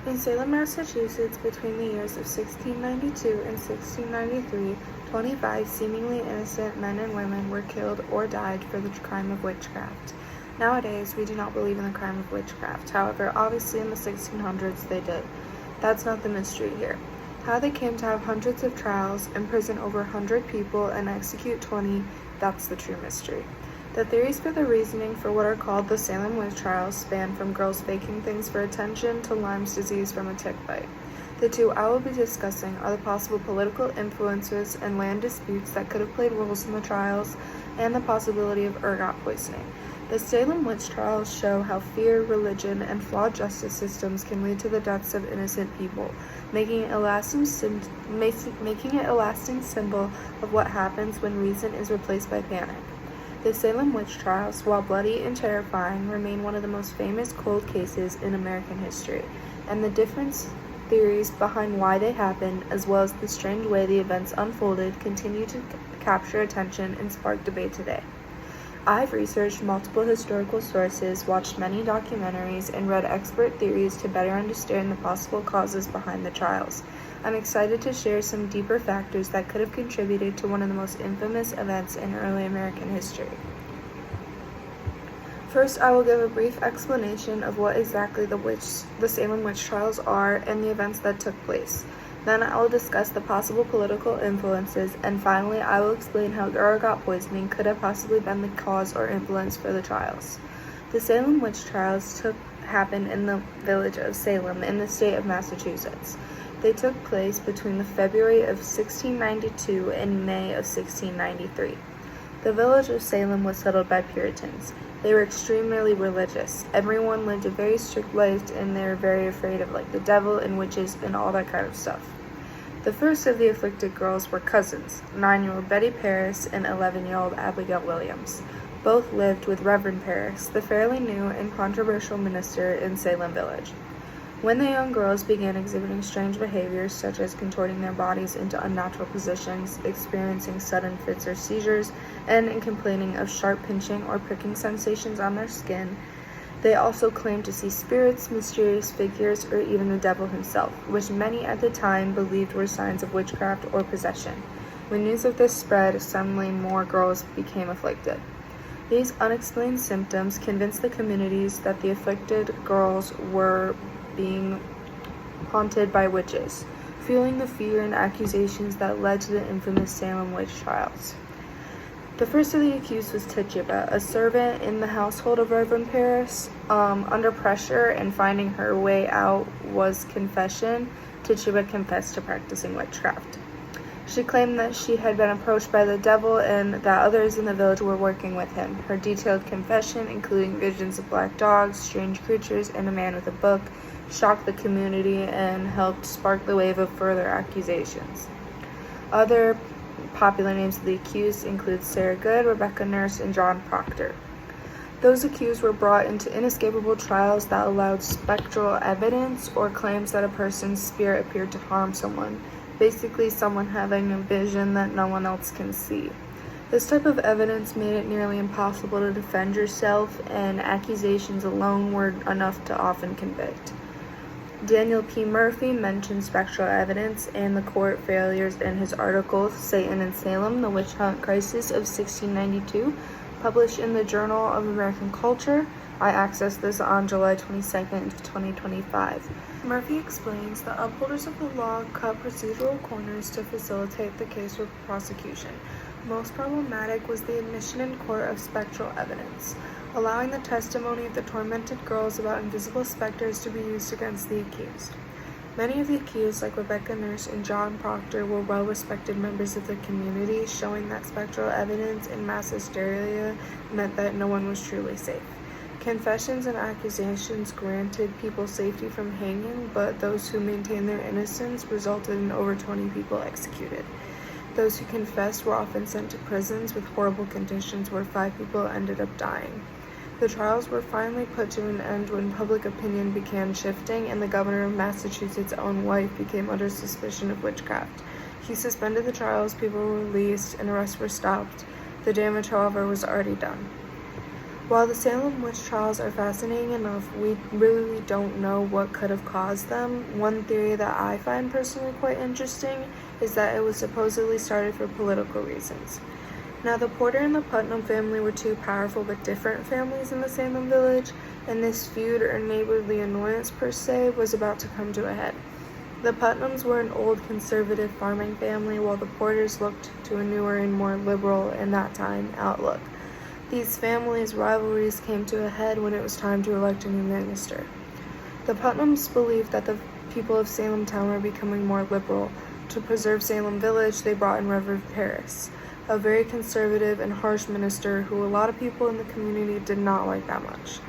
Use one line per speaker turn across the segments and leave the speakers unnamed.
In Salem, Massachusetts, between the years of 1692 and 1693, 25 seemingly innocent men and women were killed or died for the crime of witchcraft. Nowadays, we do not believe in the crime of witchcraft. However, obviously in the 1600s they did. That's not the mystery here. How they came to have hundreds of trials, imprison over 100 people, and execute 20, that's the true mystery. The theories for the reasoning for what are called the Salem witch trials span from girls faking things for attention to Lyme's disease from a tick bite. The two I will be discussing are the possible political influences and land disputes that could have played roles in the trials, and the possibility of ergot poisoning. The Salem witch trials show how fear, religion, and flawed justice systems can lead to the deaths of innocent people, making it a lasting symbol of what happens when reason is replaced by panic. The Salem witch trials, while bloody and terrifying, remain one of the most famous cold cases in American history, and the different theories behind why they happened, as well as the strange way the events unfolded, continue to capture attention and spark debate today. I've researched multiple historical sources, watched many documentaries, and read expert theories to better understand the possible causes behind the trials. I'm excited to share some deeper factors that could have contributed to one of the most infamous events in early American history. First, I will give a brief explanation of what exactly the Salem witch trials are and the events that took place. Then I will discuss the possible political influences, and finally I will explain how ergot poisoning could have possibly been the cause or influence for the trials. The Salem witch trials happened in the village of Salem in the state of Massachusetts. They took place between the February of 1692 and May of 1693. The village of Salem was settled by Puritans. They were extremely religious. Everyone lived a very strict life, and they were very afraid of the devil and witches and all that kind of stuff. The first of the afflicted girls were cousins, 9-year-old Betty Paris and 11-year-old Abigail Williams. Both lived with Reverend Paris, the fairly new and controversial minister in Salem Village. When the young girls began exhibiting strange behaviors, such as contorting their bodies into unnatural positions, experiencing sudden fits or seizures, and complaining of sharp pinching or pricking sensations on their skin, they also claimed to see spirits, mysterious figures, or even the devil himself, which many at the time believed were signs of witchcraft or possession. When news of this spread, suddenly more girls became afflicted. These unexplained symptoms convinced the communities that the afflicted girls were being haunted by witches, fueling the fear and accusations that led to the infamous Salem witch trials. The first of the accused was Tituba, a servant in the household of Reverend Paris. Under pressure and finding her way out was confession. Tituba confessed to practicing witchcraft. She claimed that she had been approached by the devil and that others in the village were working with him. Her detailed confession, including visions of black dogs, strange creatures, and a man with a book, shocked the community and helped spark the wave of further accusations. Other popular names of the accused include Sarah Good, Rebecca Nurse, and John Proctor. Those accused were brought into inescapable trials that allowed spectral evidence or claims that a person's spirit appeared to harm someone, basically someone having a vision that no one else can see. This type of evidence made it nearly impossible to defend yourself, and accusations alone were enough to often convict. Daniel P. Murphy mentioned spectral evidence and the court failures in his article, Satan in Salem, The Witch Hunt Crisis of 1692, published in the Journal of American Culture. I accessed this on July 22nd, 2025. Murphy explains the upholders of the law cut procedural corners to facilitate the case for prosecution. Most problematic was the admission in court of spectral evidence, allowing the testimony of the tormented girls about invisible specters to be used against the accused. Many of the accused, like Rebecca Nurse and John Proctor, were well-respected members of the community, showing that spectral evidence and mass hysteria meant that no one was truly safe. Confessions and accusations granted people safety from hanging, but those who maintained their innocence resulted in over 20 people executed. Those who confessed were often sent to prisons with horrible conditions where 5 people ended up dying. The trials were finally put to an end when public opinion began shifting and the governor of Massachusetts' own wife became under suspicion of witchcraft. He suspended the trials, people were released, and arrests were stopped. The damage, however, was already done. While the Salem witch trials are fascinating enough, we really don't know what could have caused them. One theory that I find personally quite interesting is that it was supposedly started for political reasons. Now, the Porter and the Putnam family were two powerful but different families in the Salem village, and this feud or neighborly annoyance per se was about to come to a head. The Putnams were an old conservative farming family, while the Porters looked to a newer and more liberal, in that time, outlook. These families' rivalries came to a head when it was time to elect a new minister. The Putnams believed that the people of Salem town were becoming more liberal. To preserve Salem village, they brought in Reverend Parris, a very conservative and harsh minister who a lot of people in the community did not like that much.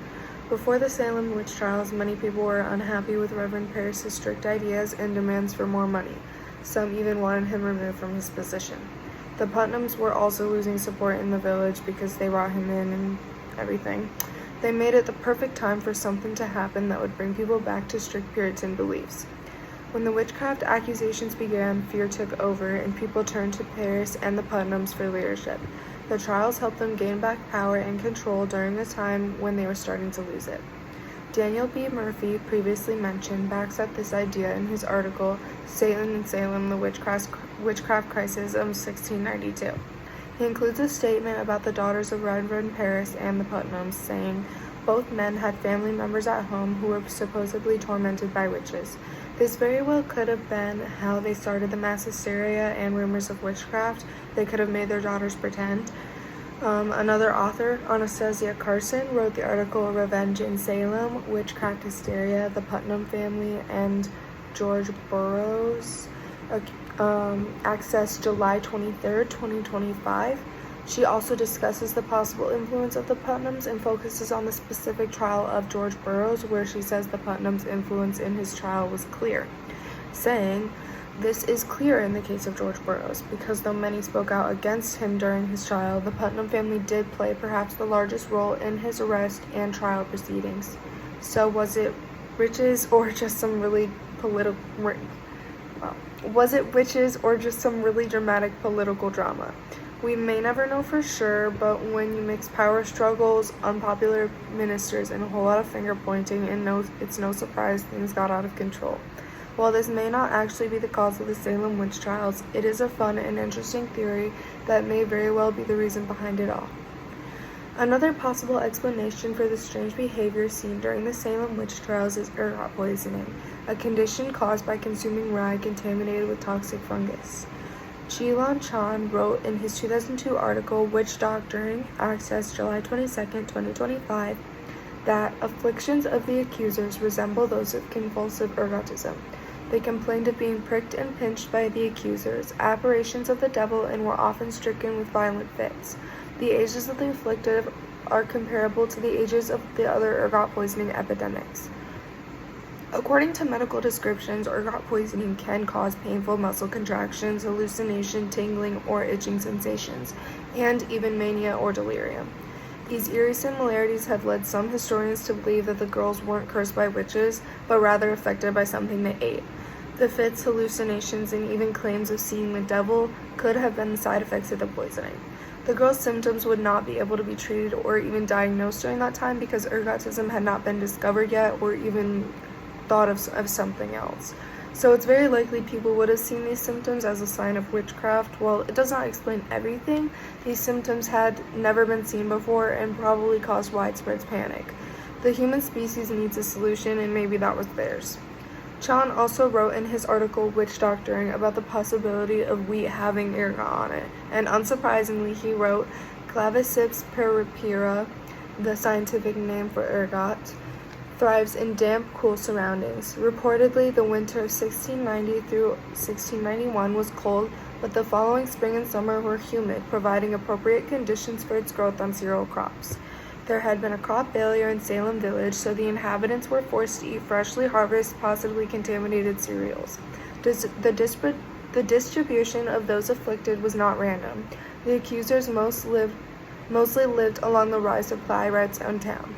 Before the Salem witch trials, many people were unhappy with Reverend Parris's strict ideas and demands for more money. Some even wanted him removed from his position. The Putnams were also losing support in the village because they brought him in and everything. They made it the perfect time for something to happen that would bring people back to strict Puritan beliefs. When the witchcraft accusations began, fear took over, and people turned to Parris and the Putnams for leadership. The trials helped them gain back power and control during a time when they were starting to lose it. Daniel B. Murphy, previously mentioned, backs up this idea in his article, Satan in Salem, the Witchcraft Crisis of 1692. He includes a statement about the daughters of Reverend Parris and the Putnams, saying, both men had family members at home who were supposedly tormented by witches. This very well could have been how they started the mass hysteria and rumors of witchcraft. They could have made their daughters pretend. Another author, Anastasia Carson, wrote the article Revenge in Salem, Witchcraft Hysteria, the Putnam Family, and George Burroughs, accessed July 23, 2025. She also discusses the possible influence of the Putnams and focuses on the specific trial of George Burroughs, where she says the Putnams' influence in his trial was clear, saying, this is clear in the case of George Burroughs, because though many spoke out against him during his trial, the Putnam family did play perhaps the largest role in his arrest and trial proceedings. So was it witches or just some really dramatic political drama? We may never know for sure, but when you mix power struggles, unpopular ministers, and a whole lot of finger pointing, it's no surprise things got out of control. While this may not actually be the cause of the Salem witch trials, it is a fun and interesting theory that may very well be the reason behind it all. Another possible explanation for the strange behavior seen during the Salem witch trials is ergot poisoning, a condition caused by consuming rye contaminated with toxic fungus. Chi-Lan Chan wrote in his 2002 article, Witch Doctoring, accessed July 22, 2025, that afflictions of the accusers resemble those of convulsive ergotism. They complained of being pricked and pinched by the accusers, apparitions of the devil, and were often stricken with violent fits. The ages of the afflicted are comparable to the ages of the other ergot poisoning epidemics. According to medical descriptions, ergot poisoning can cause painful muscle contractions, hallucination, tingling, or itching sensations, and even mania or delirium. These eerie similarities have led some historians to believe that the girls weren't cursed by witches, but rather affected by something they ate. The fits, hallucinations, and even claims of seeing the devil could have been the side effects of the poisoning. The girls' symptoms would not be able to be treated or even diagnosed during that time because ergotism had not been discovered yet or even thought of something else. So it's very likely people would have seen these symptoms as a sign of witchcraft. While it does not explain everything, these symptoms had never been seen before and probably caused widespread panic. The human species needs a solution, and maybe that was theirs. Chan also wrote in his article Witch Doctoring about the possibility of wheat having ergot on it, and unsurprisingly he wrote Claviceps peripera, the scientific name for ergot, thrives in damp, cool surroundings. Reportedly, the winter of 1690 through 1691 was cold, but the following spring and summer were humid, providing appropriate conditions for its growth on cereal crops. There had been a crop failure in Salem village, so the inhabitants were forced to eat freshly harvested, possibly contaminated cereals. The distribution of those afflicted was not random. The accusers mostly lived along the rye supply routes in town.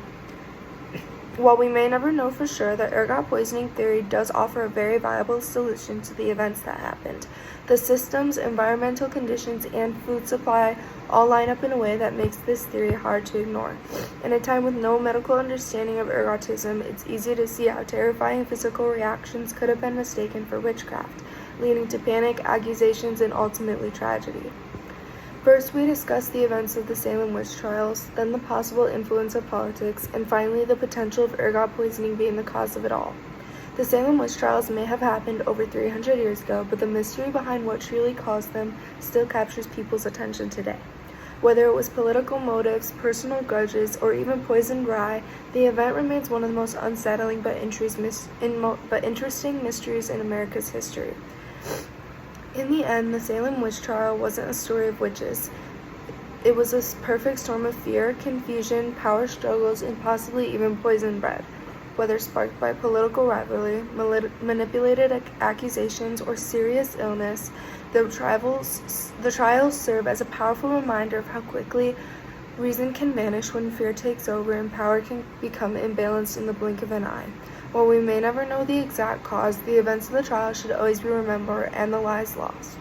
While we may never know for sure, the ergot poisoning theory does offer a very viable solution to the events that happened. The systems, environmental conditions, and food supply all line up in a way that makes this theory hard to ignore. In a time with no medical understanding of ergotism, it's easy to see how terrifying physical reactions could have been mistaken for witchcraft, leading to panic, accusations, and ultimately tragedy. First, we discuss the events of the Salem witch trials, then the possible influence of politics, and finally the potential of ergot poisoning being the cause of it all. The Salem witch trials may have happened over 300 years ago, but the mystery behind what truly caused them still captures people's attention today. Whether it was political motives, personal grudges, or even poisoned rye, the event remains one of the most unsettling but interesting mysteries in America's history. In the end, the Salem witch trial wasn't a story of witches. It was a perfect storm of fear, confusion, power struggles, and possibly even poisoned bread. Whether sparked by political rivalry, manipulated accusations, or serious illness, the trials serve as a powerful reminder of how quickly reason can vanish when fear takes over and power can become imbalanced in the blink of an eye. While we may never know the exact cause, the events of the trial should always be remembered and the lies lost.